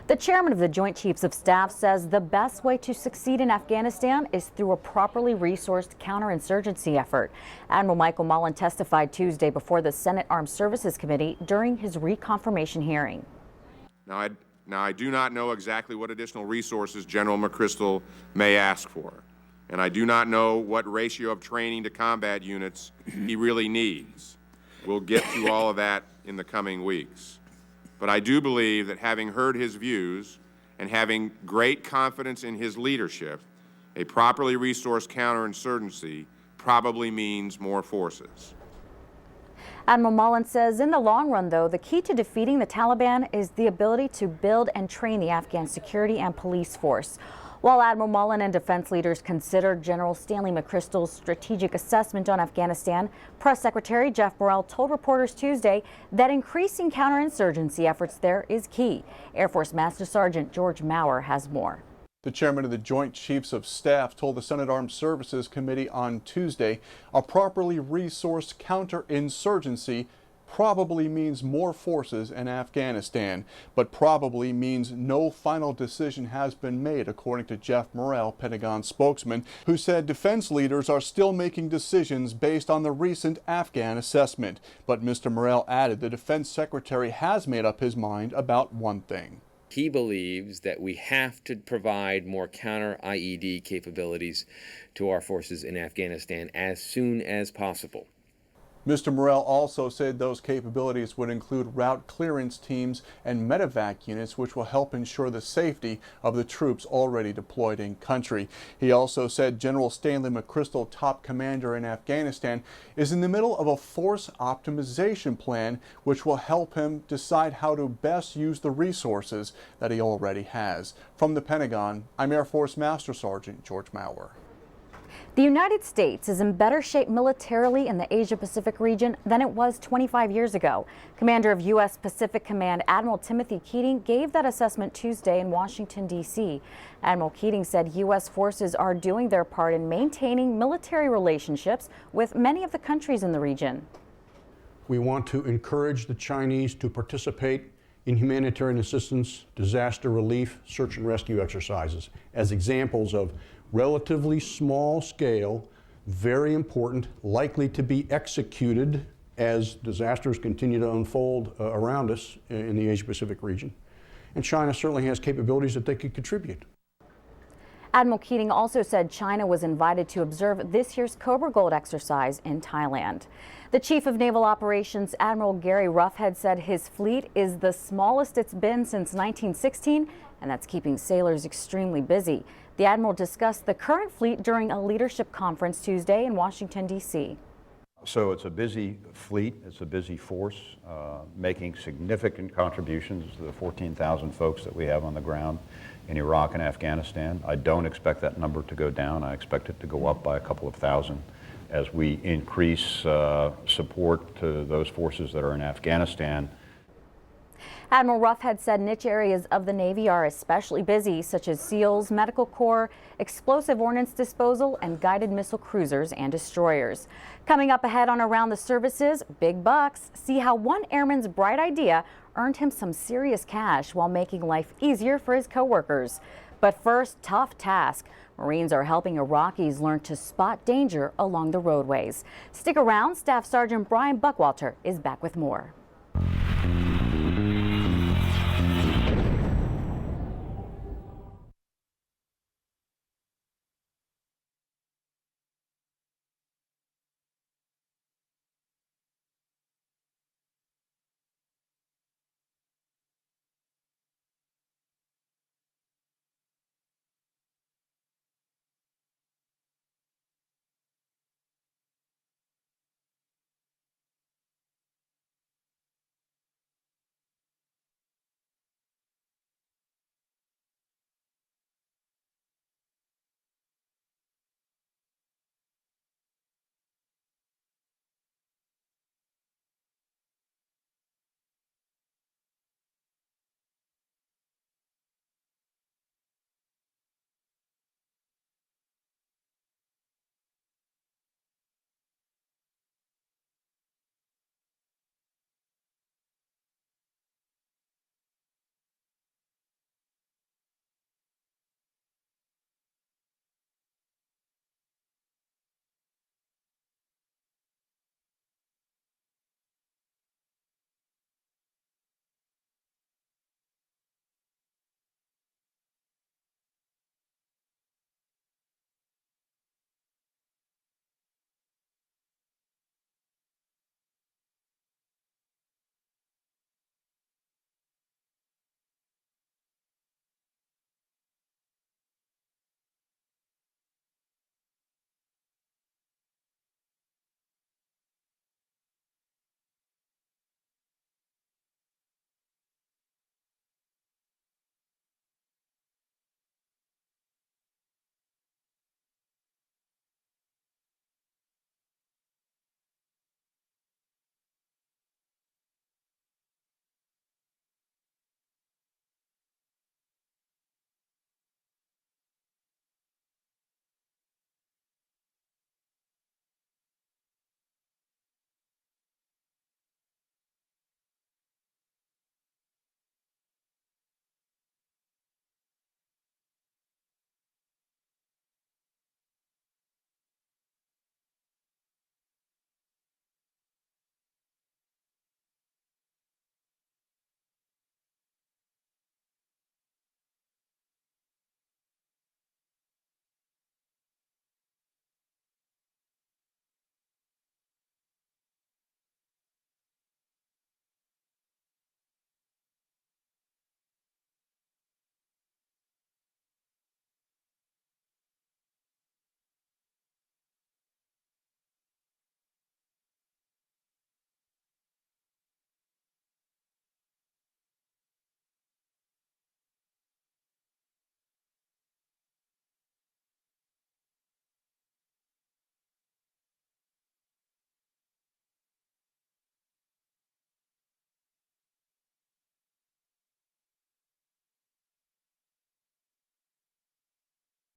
The chairman of the Joint Chiefs of Staff says the best way to succeed in Afghanistan is through a properly resourced counterinsurgency effort. Admiral Michael Mullen testified Tuesday before the Senate Armed Services Committee during his reconfirmation hearing. Now, I do not know exactly what additional resources General McChrystal may ask for, and I do not know what ratio of training to combat units he really needs. We'll get to all of that in the coming weeks. But I do believe that having heard his views and having great confidence in his leadership, a properly resourced counterinsurgency probably means more forces. Admiral Mullen says in the long run, though, the key to defeating the Taliban is the ability to build and train the Afghan security and police force. While Admiral Mullen and defense leaders considered General Stanley McChrystal's strategic assessment on Afghanistan, Press Secretary Geoff Morrell told reporters Tuesday that increasing counterinsurgency efforts there is key. Air Force Master Sergeant George Maurer has more. The chairman of the Joint Chiefs of Staff told the Senate Armed Services Committee on Tuesday a properly resourced counterinsurgency probably means more forces in Afghanistan, but probably means no final decision has been made, according to Geoff Morrell, Pentagon spokesman, who said defense leaders are still making decisions based on the recent Afghan assessment. But Mr. Morrell added the defense secretary has made up his mind about one thing. He believes that we have to provide more counter-IED capabilities to our forces in Afghanistan as soon as possible. Mr. Morrell also said those capabilities would include route clearance teams and medevac units, which will help ensure the safety of the troops already deployed in country. He also said General Stanley McChrystal, top commander in Afghanistan, is in the middle of a force optimization plan, which will help him decide how to best use the resources that he already has. From the Pentagon, I'm Air Force Master Sergeant George Maurer. The United States is in better shape militarily in the Asia-Pacific region than it was 25 years ago. Commander of U.S. Pacific Command Admiral Timothy Keating gave that assessment Tuesday in Washington, D.C. Admiral Keating said U.S. forces are doing their part in maintaining military relationships with many of the countries in the region. We want to encourage the Chinese to participate in humanitarian assistance, disaster relief, search and rescue exercises as examples of relatively small scale, very important, likely to be executed as disasters continue to unfold around us in the Asia-Pacific region. And China certainly has capabilities that they could contribute. Admiral Keating also said China was invited to observe this year's Cobra Gold exercise in Thailand. The Chief of Naval Operations, Admiral Gary Roughead, said his fleet is the smallest it's been since 1916, and that's keeping sailors extremely busy. The Admiral discussed the current fleet during a leadership conference Tuesday in Washington, D.C. So it's a busy fleet, it's a busy force, making significant contributions to the 14,000 folks that we have on the ground in Iraq and Afghanistan. I don't expect that number to go down. I expect it to go up by a couple of thousand as we increase support to those forces that are in Afghanistan. Admiral Roughead said niche areas of the Navy are especially busy, such as SEALs, Medical Corps, explosive ordnance disposal, and guided missile cruisers and destroyers. Coming up ahead on Around the Services, big bucks. See how one airman's bright idea earned him some serious cash while making life easier for his coworkers. But first, tough task. Marines are helping Iraqis learn to spot danger along the roadways. Stick around. Staff Sergeant Brian Buckwalter is back with more.